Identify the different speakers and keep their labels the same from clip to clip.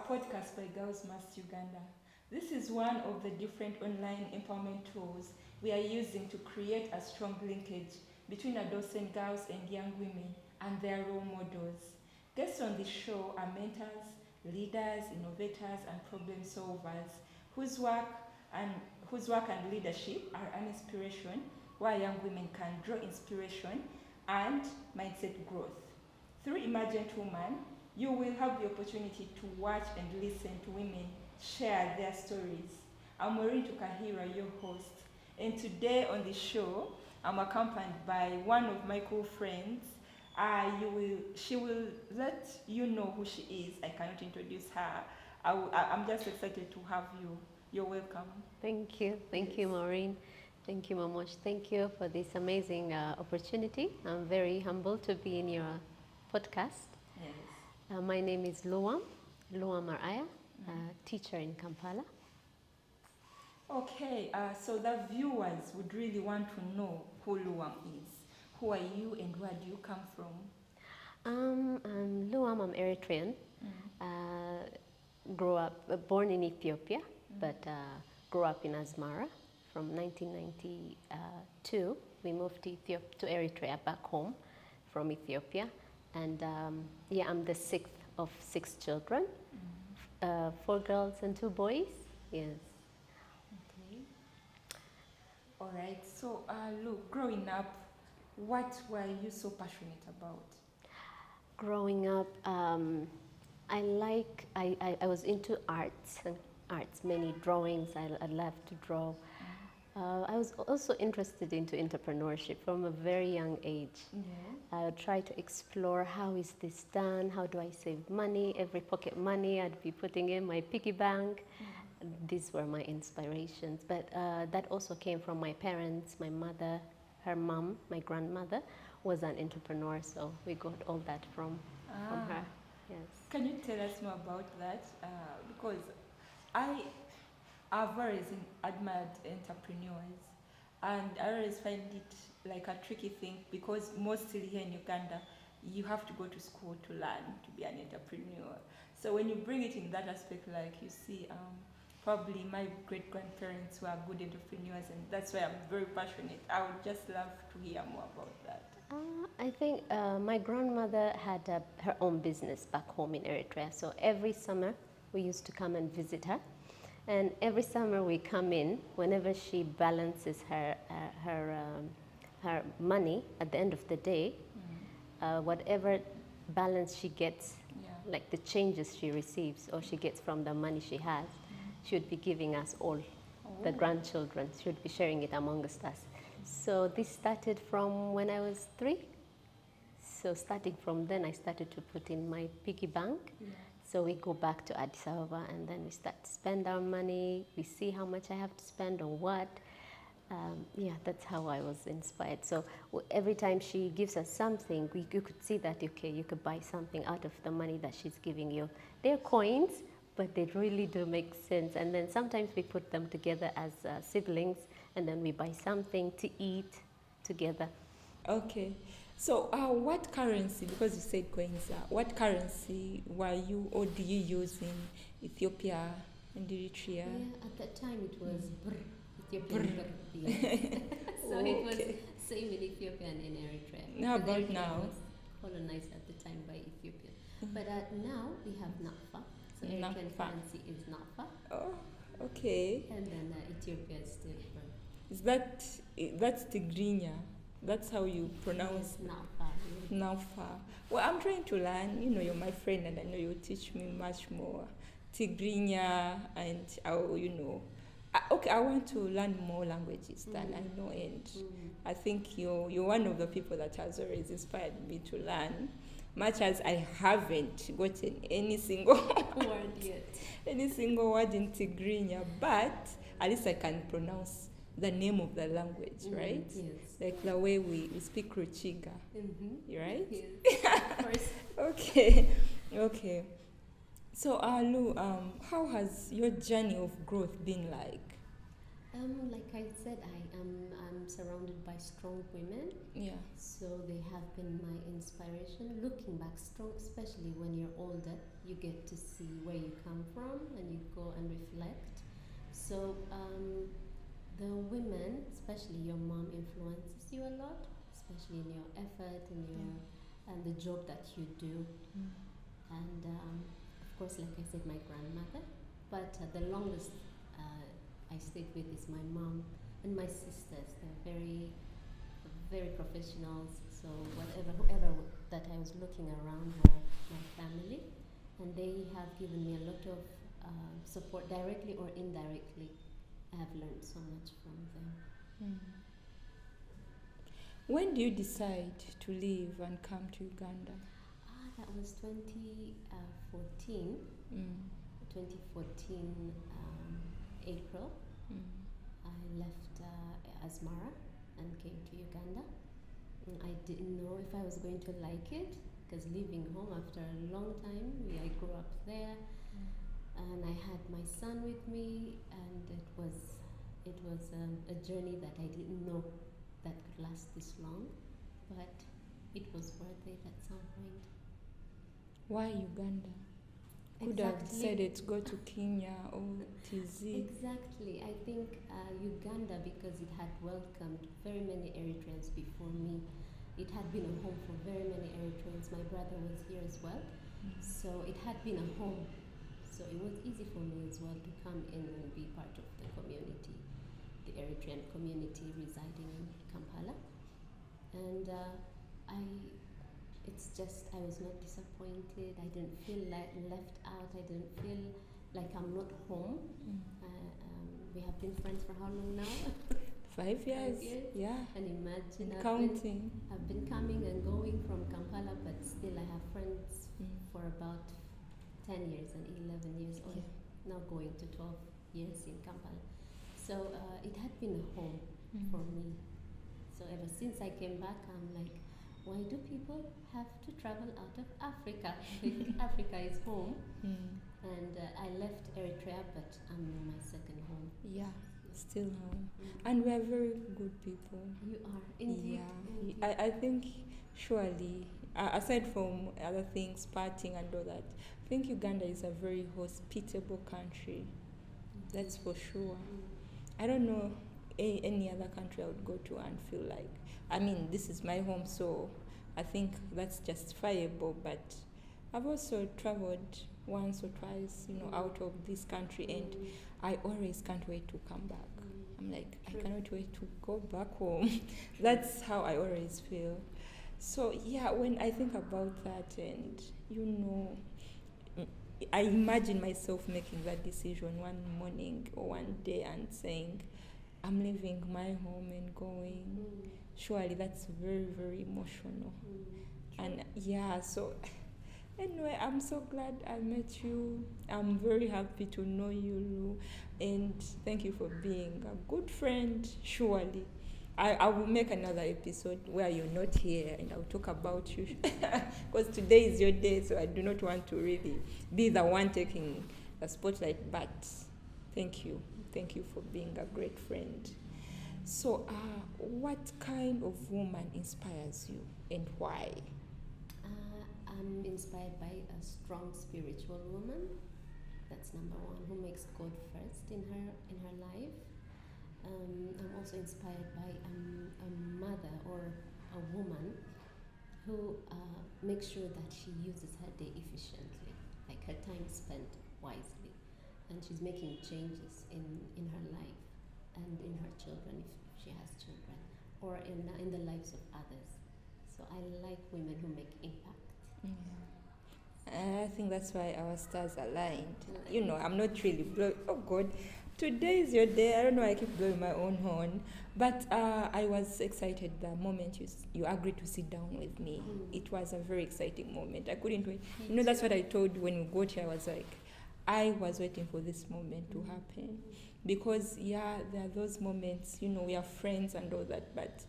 Speaker 1: podcast by Girls Must Uganda. This is one of the different online empowerment tools we are using to create a strong linkage between adolescent girls and young women and their role models. Guests on the show are mentors, leaders, innovators, and problem solvers whose work and leadership are an inspiration where young women can draw inspiration and mindset growth. Through Emergent Woman, you will have the opportunity to watch and listen to women share their stories. I'm Maureen Tukahira, your host, and today on the show, I'm accompanied by one of my cool friends. She will let you know who she is. I cannot introduce her. I'm just excited to have you. You're welcome.
Speaker 2: Thank you, Maureen. Thank you, Mamosh. Thank you for this amazing opportunity. I'm very humbled to be in your podcast.
Speaker 1: Yes.
Speaker 2: My name is Luwam Araya, teacher in Kampala.
Speaker 1: Okay, so the viewers would really want to know who Luwam is. Who are you and where do you come from?
Speaker 2: I'm Luwam, I'm Eritrean. Born in Ethiopia, but grew up in Asmara. From 1992, we moved to Eritrea, back home from Ethiopia. And I'm the sixth of 6 children, 4 girls and 2 boys. Yes.
Speaker 1: Okay. All right. So, look, growing up, what were you so passionate about?
Speaker 2: Growing up, I was into arts, many drawings. I love to draw. I was also interested into entrepreneurship from a very young age. I would try to explore how is this done, how do I save money, every pocket money I'd be putting in my piggy bank. These were my inspirations, but that also came from my parents, my mother, her mom, my grandmother was an entrepreneur, so we got all that from her. Yes.
Speaker 1: Can you tell us more about that? Because I've always admired entrepreneurs, and I always find it like a tricky thing because mostly here in Uganda, you have to go to school to learn to be an entrepreneur. So when you bring it in that aspect, like you see, probably my great-grandparents were good entrepreneurs, and that's why I'm very passionate. I would just love to hear more about that.
Speaker 2: I think my grandmother had her own business back home in Eritrea, so every summer we used to come and visit her. And every summer we come in, whenever she balances her money at the end of the day, whatever balance she gets, like the changes she receives or she gets from the money she has, she would be giving us all, the grandchildren. She would be sharing it amongst us. So this started from when I was 3. So starting from then, I started to put in my piggy bank. So we go back to Addis Ababa and then we start to spend our money. We see how much I have to spend on what. That's how I was inspired. So every time she gives us something, you could see that, okay, you could buy something out of the money that she's giving you. They're coins, but they really do make sense. And then sometimes we put them together as siblings and then we buy something to eat together.
Speaker 1: Okay. So what currency, because you said coins, what currency were you or do you use in Ethiopia and Eritrea?
Speaker 2: Yeah, at that time it was Ethiopian brr. So it was same in Ethiopia and in Eritrea.
Speaker 1: How about now?
Speaker 2: It was colonized at the time by Ethiopia. But now we have NAFA. So Eritrean currency is NAFA.
Speaker 1: Oh, okay.
Speaker 2: And then Ethiopia is still brr.
Speaker 1: That's Tigrinya. That's how you pronounce
Speaker 2: it.
Speaker 1: Nafa. Well, I'm trying to learn. You know, you're my friend, and I know you'll teach me much more. Tigrinya, and I want to learn more languages than I know, and I think you're one of the people that has always inspired me to learn. Much as I haven't gotten any single
Speaker 2: word yet,
Speaker 1: any single word in Tigrinya, but at least I can pronounce the name of the language, right?
Speaker 2: Yes.
Speaker 1: Like the way we speak Ruchiga, right?
Speaker 2: Yes, of course.
Speaker 1: Okay. So, Lu, how has your journey of growth been like?
Speaker 2: Like I said, I'm surrounded by strong women.
Speaker 1: Yeah.
Speaker 2: So they have been my inspiration. Looking back, strong, especially when you're older, you get to see where you come from and you go and reflect. So the women, especially your mom, influences you a lot, especially in your effort and your and the job that you do. And of course, like I said, my grandmother. But the longest I stayed with is my mom and my sisters. They're very, very professionals. So whoever that I was looking around were my family, and they have given me a lot of support, directly or indirectly. I have learned so much from them.
Speaker 1: When do you decide to leave and come to Uganda?
Speaker 2: That was 2014. 2014 April. I left Asmara and came to Uganda. I didn't know if I was going to like it, because leaving home after a long time, I grew up there, and I had my son with me, and it was a journey that I didn't know that could last this long, but it was worth it at some point.
Speaker 1: Why Uganda? Could have decided to go to Kenya or TZ.
Speaker 2: Exactly. I think Uganda, because it had welcomed very many Eritreans before me. It had been a home for very many Eritreans. My brother was here as well. So it had been a home. So it was easy for me as well to come in and be part of the community, the Eritrean community residing in Kampala. And it's just, I was not disappointed. I didn't feel left out. I didn't feel like I'm not home. We have been friends for how long now?
Speaker 1: 5 years.
Speaker 2: 5 years.
Speaker 1: Yeah.
Speaker 2: And imagine,
Speaker 1: Counting.
Speaker 2: I've been coming and going from Kampala, but still I have friends for about 10 years and 11 years, or now going to 12 years in Kampala. So it had been a home for me. So ever since I came back, I'm like, why do people have to travel out of Africa? Africa is home. And I left Eritrea, but I'm in my second home.
Speaker 1: Yeah, still home. And we are very good people.
Speaker 2: You are, indeed.
Speaker 1: Yeah.
Speaker 2: Indeed.
Speaker 1: I think surely, aside from other things, partying and all that, I think Uganda is a very hospitable country. That's for sure. I don't know any other country I would go to and feel like, I mean, this is my home, so I think that's justifiable. But I've also traveled once or twice, out of this country, and I always can't wait to come back. I'm like, I cannot wait to go back home. That's how I always feel. So yeah, when I think about that, and I imagine myself making that decision one morning or one day and saying, I'm leaving my home and going. Surely that's very, very emotional. And yeah, so anyway, I'm so glad I met you. I'm very happy to know you, Lu. And thank you for being a good friend, surely. I will make another episode where you're not here and I'll talk about you. Because today is your day, so I do not want to really be the one taking the spotlight. But thank you. Thank you for being a great friend. So, what kind of woman inspires you and why?
Speaker 2: I'm inspired by a strong spiritual woman. That's number one, who makes God first in her life. I'm also inspired by a mother or a woman who makes sure that she uses her day efficiently, like her time spent wisely, and she's making changes in her life and in her children, if she has children, or in the lives of others. So I like women who make impact.
Speaker 1: I think that's why our stars aligned. I'm not really blowing. Oh God, today is your day. I don't know. I keep blowing my own horn, but I was excited the moment you agreed to sit down with me. It was a very exciting moment. I couldn't wait. That's what I told you when we got here. I was like, I was waiting for this moment to happen, because there are those moments. We are friends and all that, but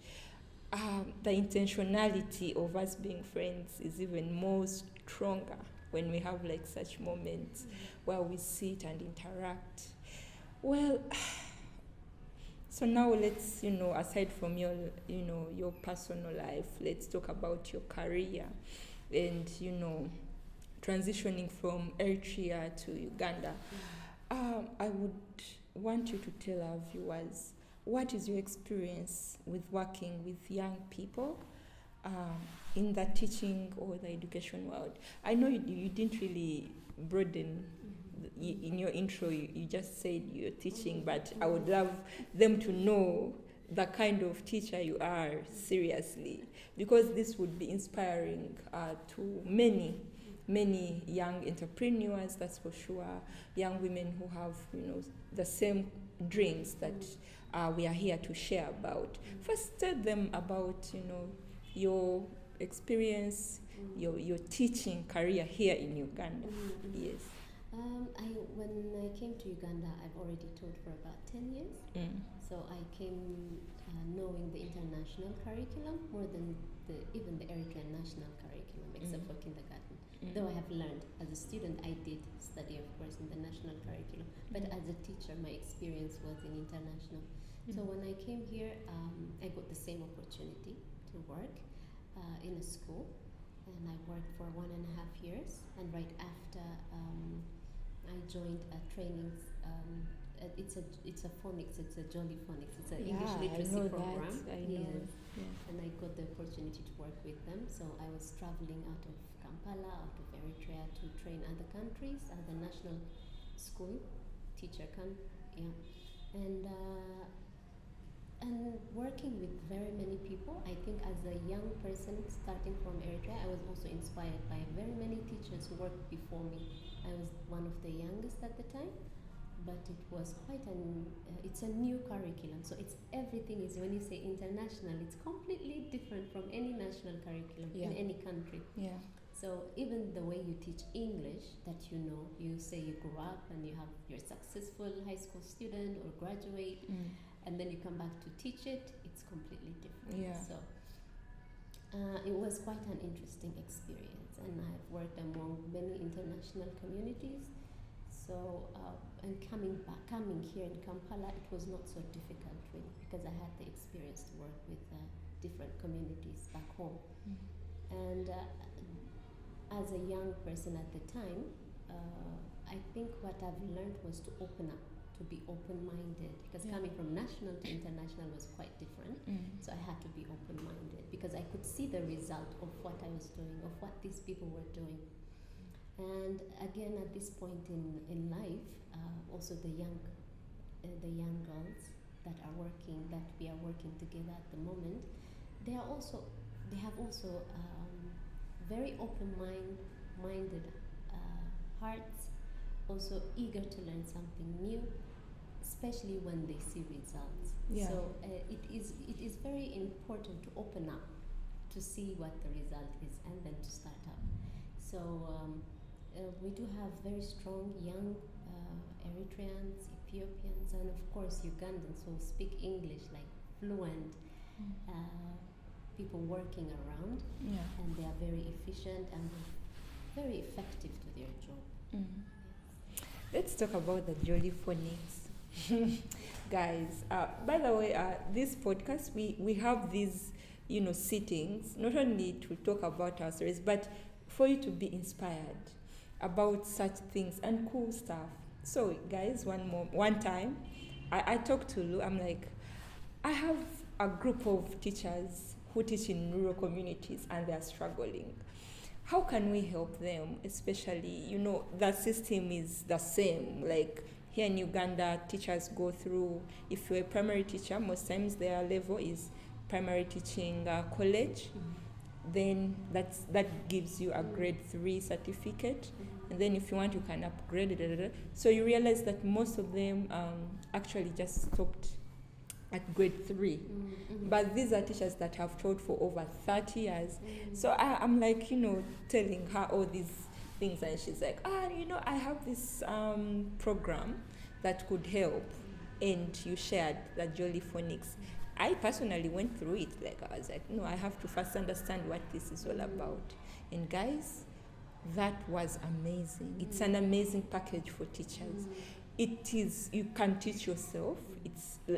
Speaker 1: the intentionality of us being friends is even more stronger when we have like such moments where we sit and interact. Well, So now let's, aside from your, your personal life, let's talk about your career and, transitioning from Eritrea to Uganda. I would want you to tell our viewers, what is your experience with working with young people in the teaching or the education world? I know you didn't really broaden in your intro, you just said you're teaching, but I would love them to know the kind of teacher you are, seriously, because this would be inspiring to many young entrepreneurs, that's for sure, young women who have, the same dreams that we are here to share about. First, tell them about, your experience, your teaching career here in Uganda. Yes.
Speaker 2: When I came to Uganda, I've already taught for about 10 years. So I came knowing the international curriculum more than even the Eritrean national curriculum, except for kindergarten. Though I have learned, as a student, I did study, of course, in the national curriculum. But as a teacher, my experience was in international. So when I came here, I got the same opportunity to work in a school. And I worked for 1.5 years. And right after, I joined a training. It's a phonics. It's a Jolly Phonics. It's an English literacy program. Yes. And I got the opportunity to work with them. So I was traveling out of Kampala, out of Eritrea, to train other countries as a national school teacher and working with very many people. I think as a young person starting from Eritrea, I was also inspired by very many teachers who worked before me. I was one of the youngest at the time, but it was quite it's a new curriculum. So it's everything is, when you say international, it's completely different from any national curriculum in any country. Yeah. So even the way you teach English, that you say you grew up and you're a successful high school student or graduate, and then you come back to teach it, it's completely different. Yeah. So it was quite an interesting experience, and I've worked among many international communities. So and coming here in Kampala, it was not so difficult really, because I had the experience to work with different communities back home. And as a young person at the time, I think what I've learned was to open up, to be open-minded, because coming from national to international was quite different. So I had to be open-minded because I could see the result of what I was doing, of what these people were doing. And again, at this point in life, also the young girls that we are working together at the moment, they have also very open-minded hearts, also eager to learn something new, especially when they see results. Yeah. So it is very important to open up to see what the result is and then to start up. So we do have very strong young Eritreans, Ethiopians, and of course Ugandans who speak English like fluent. People working around, and they are very efficient and very effective to their job. Yes.
Speaker 1: Let's talk about the Jolly Phonics. Guys, by the way, this podcast, we have these, sittings, not only to talk about our stories, but for you to be inspired about such things and cool stuff. So, guys, one time, I talked to Lu, I'm like, I have a group of teachers who teach in rural communities and they are struggling. How can we help them? Especially, the system is the same. Like here in Uganda, teachers go through, if you're a primary teacher, most times their level is primary teaching college. Then that gives you a grade 3 certificate. And then if you want, you can upgrade it. So you realize that most of them actually just stopped at grade 3. But these are teachers that have taught for over 30 years. So I'm like, telling her all these things, and she's like, I have this program that could help. And you shared the Jolly Phonics. I personally went through it. Like, I was like, no, I have to first understand what this is all about. And guys, that was amazing. It's an amazing package for teachers. it is, you can teach yourself.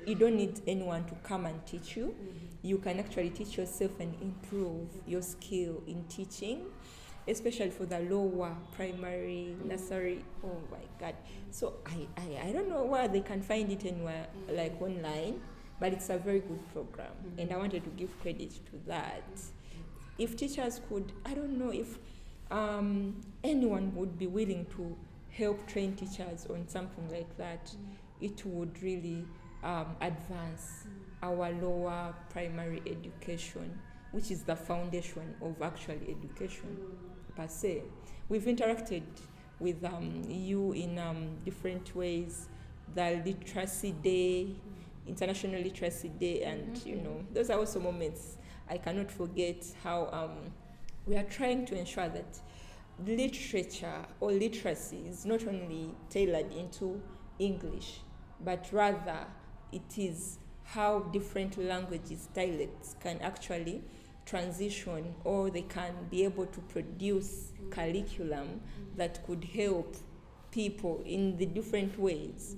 Speaker 1: You don't need anyone to come and teach you. You can actually teach yourself and improve your skill in teaching, especially for the lower primary, nursery. Oh my God. So I don't know where they can find it anywhere, like online, but it's a very good program. And I wanted to give credit to that. If teachers could, I don't know if anyone would be willing to help train teachers on something like that, it would really advance our lower primary education, which is the foundation of actual education per se. We've interacted with you in different ways, the Literacy Day, International Literacy Day, and those are also moments I cannot forget, how we are trying to ensure that literature or literacy is not only tailored into English, but rather it is how different languages, dialects can actually transition, or they can be able to produce curriculum that could help people in the different ways.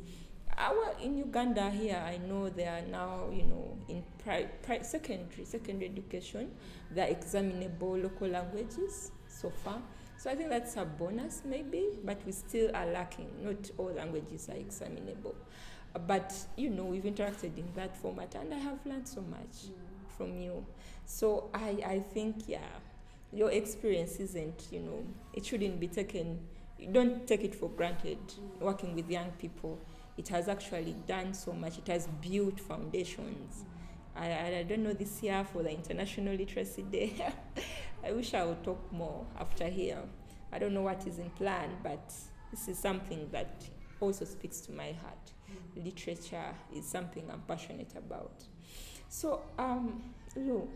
Speaker 1: In Uganda here, I know they are now, in secondary education, they're examinable local languages so far. So I think that's a bonus maybe, but we still are lacking. Not all languages are examinable. But, we've interacted in that format, and I have learned so much from you. So I think, your experience isn't, it shouldn't be taken, you don't take it for granted, working with young people. It has actually done so much. It has built foundations. I don't know, this year for the International Literacy Day, I wish I would talk more after here. I don't know what is in plan, but this is something that also speaks to my heart. Literature is something I'm passionate about. So, Lou,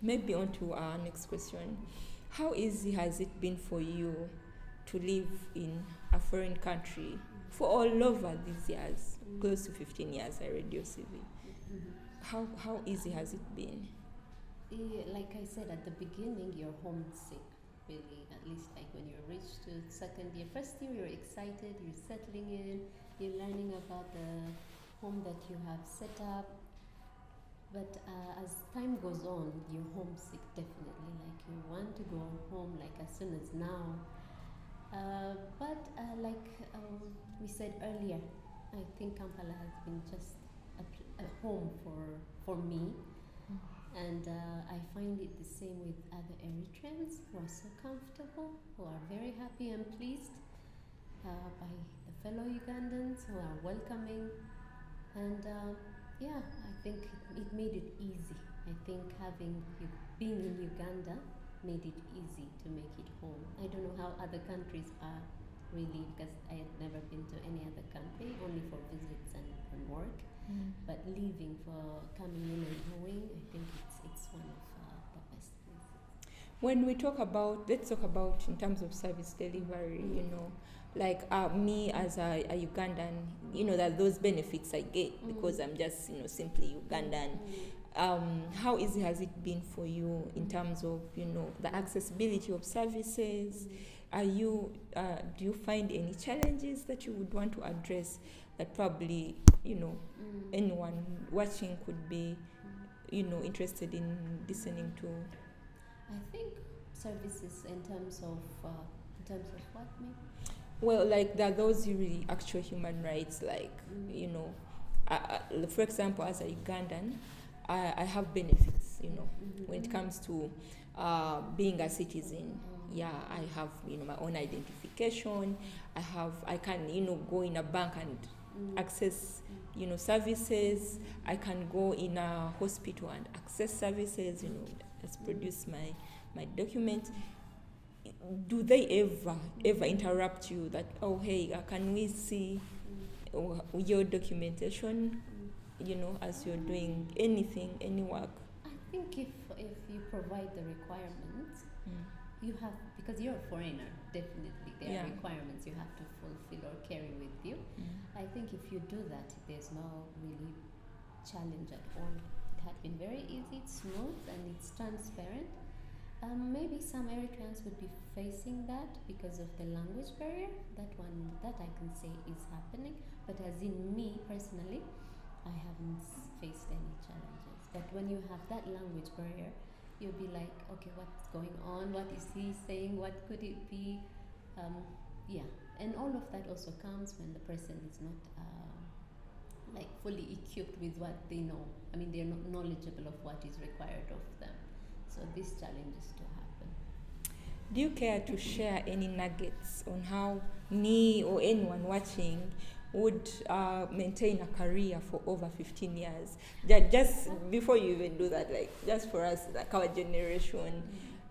Speaker 1: maybe on to our next question. How easy has it been for you to live in a foreign country for all over these years, close to 15 years I read your CV? How easy has it been?
Speaker 2: Like I said at the beginning, you're homesick, really. At least like when you reach to second year. First year, you're excited, you're settling in, you're learning about the home that you have set up. But as time goes on, you're homesick, definitely. Like you want to go home like as soon as now. But like we said earlier, I think Kampala has been just a home for me. And I find it the same with other Eritreans who are so comfortable, who are very happy and pleased by the fellow Ugandans who are welcoming. And I think it made it easy. I think being in Uganda made it easy to make it home. I don't know how other countries are really, because I had never been to any other country, only for visits and work. But leaving for coming in and going, I think it's one of the best places.
Speaker 1: When we talk about, let's talk about in terms of service delivery, like me as a Ugandan, that those benefits I get because I'm just, simply Ugandan. How easy has it been for you in terms of, the accessibility of services? Do you find any challenges that you would want to address that probably, anyone watching could be, interested in listening to?
Speaker 2: I think services in terms of what, maybe?
Speaker 1: Well, like there are those really actual human rights, like, for example, as a Ugandan, I have benefits, when it comes to being a citizen. I have, my own identification. I can, go in a bank and access, services. I can go in a hospital and access services, just produce my document. Do they ever interrupt you that, oh, hey, can we see your documentation, as you're doing anything, any work?
Speaker 2: I think if you provide the requirements, you have, because you're a foreigner, definitely there are requirements you have to fulfill or carry with you. I think if you do that, there's no really challenge at all. It had been very easy, it's smooth, and it's transparent. Maybe some Eritreans would be facing that because of the language barrier. That I can say is happening. But as in me personally, I haven't faced any challenges. But when you have that language barrier, you'll be like, okay, what's going on? What is he saying? What could it be? Yeah, and all of that also comes when the person is not like fully equipped with what they know. I mean, they're not knowledgeable of what is required of them. So these challenges do happen.
Speaker 1: Do you care to share any nuggets on how me or anyone watching would maintain a career for over 15 years? Just before you even do that, like just for us, like our generation,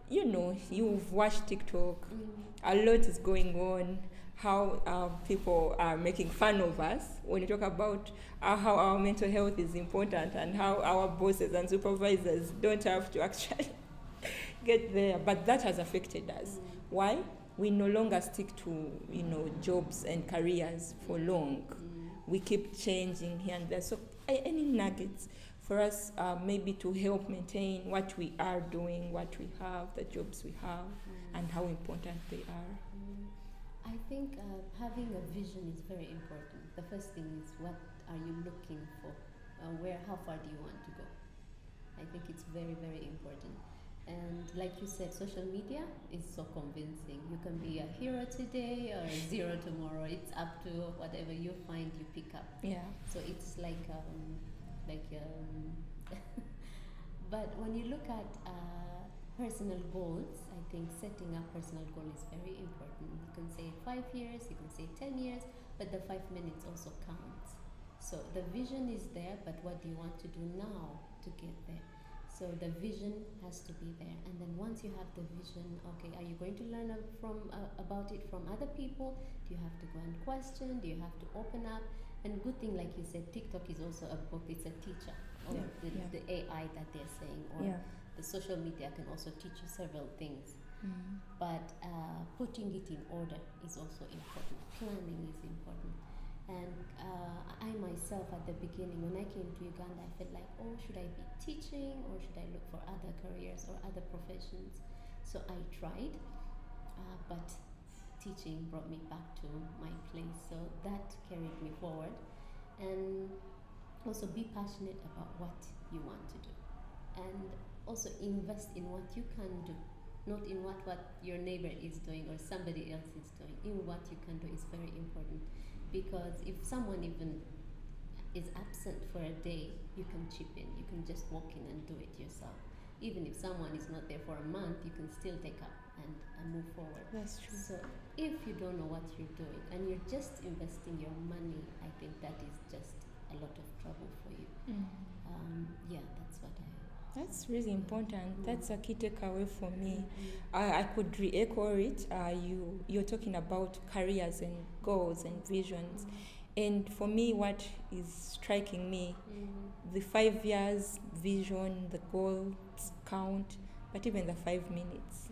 Speaker 1: you know, you've watched TikTok, a lot is going on, how people are making fun of us when you talk about how our mental health is important and how our bosses and supervisors don't have to actually get there. But that has affected us. Why? We no longer stick to, you know, jobs and careers for long. We keep changing here and there. So any nuggets for us maybe to help maintain what we are doing, what we have, the jobs we have, and how important they are?
Speaker 2: I think having a vision is very important. The first thing is, what are you looking for? How far do you want to go? I think it's very, very important. And like you said, social media is so convincing. You can be a hero today or a zero tomorrow. It's up to whatever you find, you pick up.
Speaker 1: Yeah.
Speaker 2: So it's but when you look at personal goals, I think setting up personal goal is very important. You can say 5 years, you can say 10 years, but the 5 minutes also counts. So the vision is there, but what do you want to do now to get there? So the vision has to be there, and then once you have the vision, okay, are you going to learn about it from other people? Do you have to go and question? Do you have to open up? And good thing, like you said, TikTok is also a book. It's a teacher, or the AI that they're saying, or the social media can also teach you several things. But putting it in order is also important. Planning is important. And I myself, at the beginning, when I came to Uganda, I felt like, oh, should I be teaching or should I look for other careers or other professions? So I tried, but teaching brought me back to my place. So that carried me forward. And also be passionate about what you want to do. And also invest in what you can do, not in what your neighbor is doing or somebody else is doing. In what you can do is very important. Because if someone even is absent for a day, you can chip in. You can just walk in and do it yourself. Even if someone is not there for a month, you can still take up and move forward.
Speaker 1: That's true.
Speaker 2: So if you don't know what you're doing and you're just investing your money, I think that is just a lot of trouble for you. That's what
Speaker 1: That's really important. That's a key takeaway for me. I could re-echo it. You're talking about careers and goals and visions. And for me, what is striking me, the 5 years vision, the goals count, but even the 5 minutes,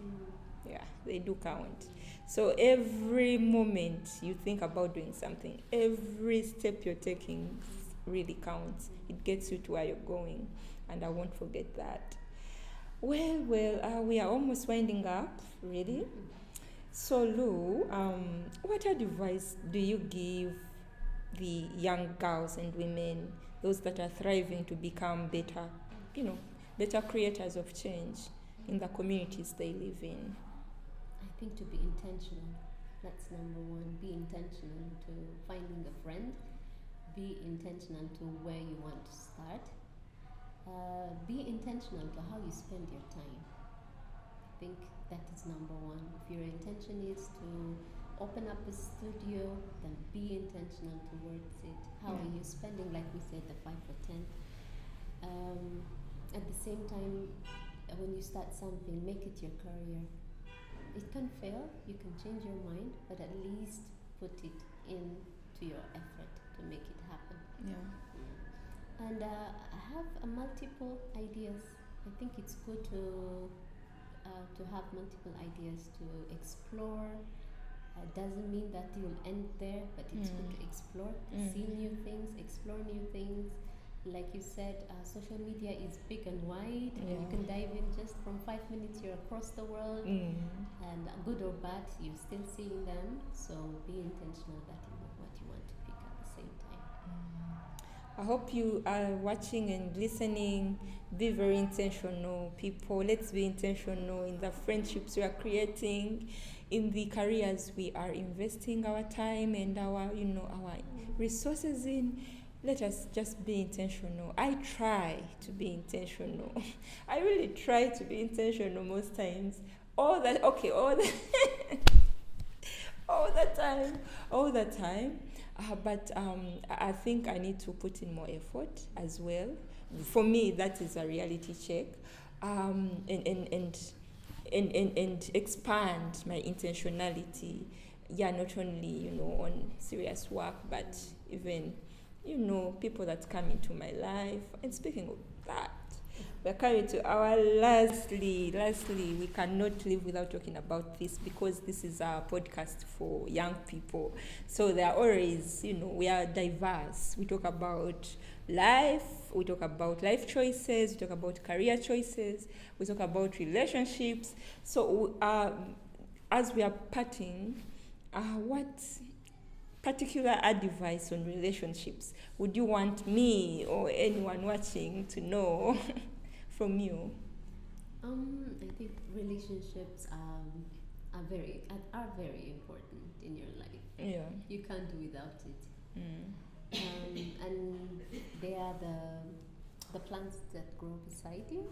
Speaker 1: they do count. So every moment you think about doing something, every step you're taking really counts. It gets you to where you're going. And I won't forget that. Well, we are almost winding up, really. So, Lou, what advice do you give the young girls and women, those that are thriving to become better creators of change in the communities they live in?
Speaker 2: I think to be intentional. That's number one. Be intentional to finding a friend. Be intentional to where you want to start. Be intentional to how you spend your time. I think that is number one. If your intention is to open up a studio, then be intentional towards it. How are you spending, like we said, the 5 or 10? At the same time, when you start something, make it your career. It can fail, you can change your mind, but at least put it into your effort to make it happen. And I have multiple ideas. I think it's good to have multiple ideas to explore. Doesn't mean that you'll end there, but it's good to explore, see new things, explore new things, like you said, social media is big and wide,
Speaker 1: Yeah.
Speaker 2: and you can dive in just from 5 minutes, you're across the world,
Speaker 1: Mm.
Speaker 2: and good or bad, you're still seeing them. So be intentional that you know what you want to pick at the same time.
Speaker 1: I hope you are watching and listening. Be very intentional, people. Let's be intentional in the friendships we are creating, in the careers we are investing our time and our resources in. Let us just be intentional. I try to be intentional. I really try to be intentional most times. All the time. But I think I need to put in more effort as well. For me, that is a reality check, and expand my intentionality. Yeah, not only on serious work, but even people that come into my life. And speaking of that, we're coming to our lastly, we cannot live without talking about this, because this is our podcast for young people. So there are always, we are diverse. We talk about life, we talk about life choices, we talk about career choices, we talk about relationships. So as we are parting, what particular advice on relationships would you want me or anyone watching to know from you?
Speaker 2: I think relationships are very important in your life.
Speaker 1: Yeah.
Speaker 2: You can't do without it. And they are the plants that grow beside you.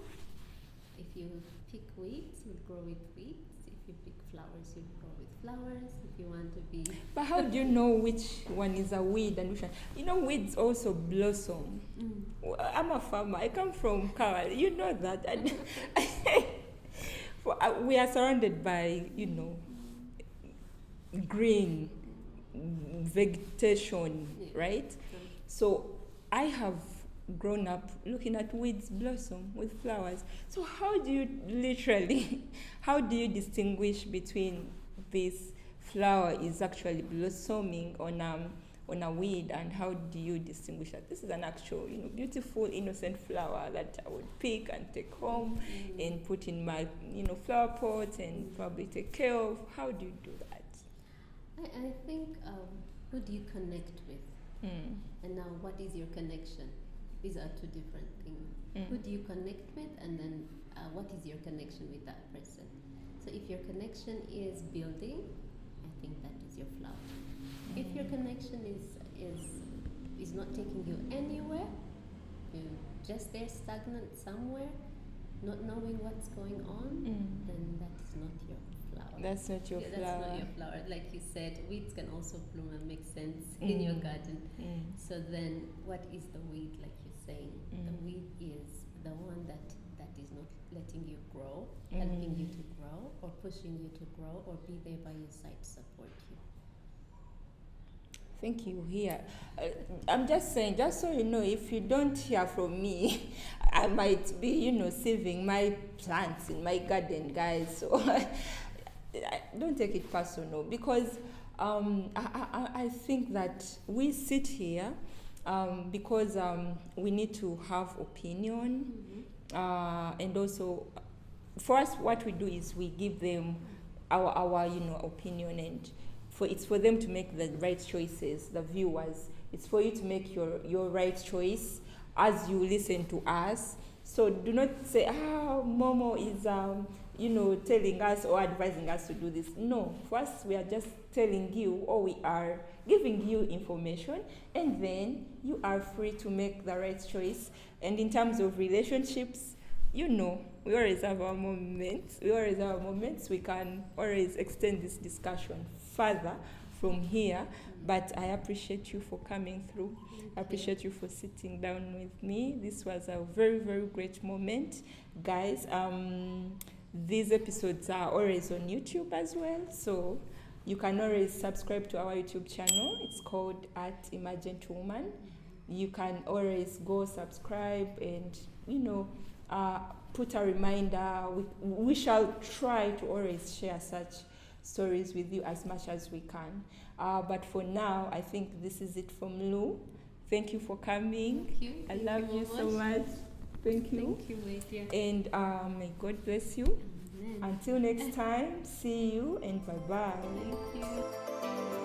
Speaker 2: If you pick weeds, you'll grow with weeds. If you pick flowers, you'll grow with flowers. If you want to be...
Speaker 1: But how do you know which one is a weed and which one? Weeds also blossom. I'm a farmer. I come from Kawa. You know that. And we are surrounded by, green vegetation, right? So I have grown up looking at weeds blossom with flowers. So how do you distinguish between this flower is actually blossoming on a weed, and how do you distinguish that this is an actual beautiful innocent flower that I would pick and take home and put in my flower pot and probably take care of? How do you do that?
Speaker 2: I think who do you connect with? And now what is your connection? These are two different things. Who do you connect with, and then what is your connection with that person? So if your connection is building, I think that is your flower. If your connection is not taking you anywhere, you're just there stagnant somewhere, not knowing what's going on, then that is not your flower.
Speaker 1: That's not your flower.
Speaker 2: That's not your flower. Like you said, weeds can also bloom and make sense in your garden. So then what is the weed, like you're saying? The weed is the one that is not letting you grow, helping you to grow, or pushing you to grow, or be there by your side to support you.
Speaker 1: Thank you. Here, I'm just saying, just so you know, if you don't hear from me, I might be, saving my plants in my garden, guys. So don't take it personal, because I think that we sit here because we need to have opinion, and also for us, what we do is we give them our opinion, and it's for them to make the right choices. The viewers, it's for you to make your right choice as you listen to us. So do not say, Momo is telling us or advising us to do this. No, for us, we are just telling you, or we are giving you information, and then you are free to make the right choice. And in terms of relationships, we always have our moments. We can always extend this discussion further from here. But I appreciate you for coming through. I appreciate you for sitting down with me. This was a very, very great moment. Guys, these episodes are always on YouTube as well. So you can always subscribe to our YouTube channel. It's called At Emergent Woman. You can always go subscribe and, put a reminder. We shall try to always share such stories with you as much as we can. But for now, I think this is it from Lu. Thank you for coming.
Speaker 2: Thank you.
Speaker 1: I love you so much. Thank you.
Speaker 2: Thank you, my dear.
Speaker 1: And may God bless you.
Speaker 2: Amen.
Speaker 1: Until next time, see you and bye-bye.
Speaker 2: Thank you.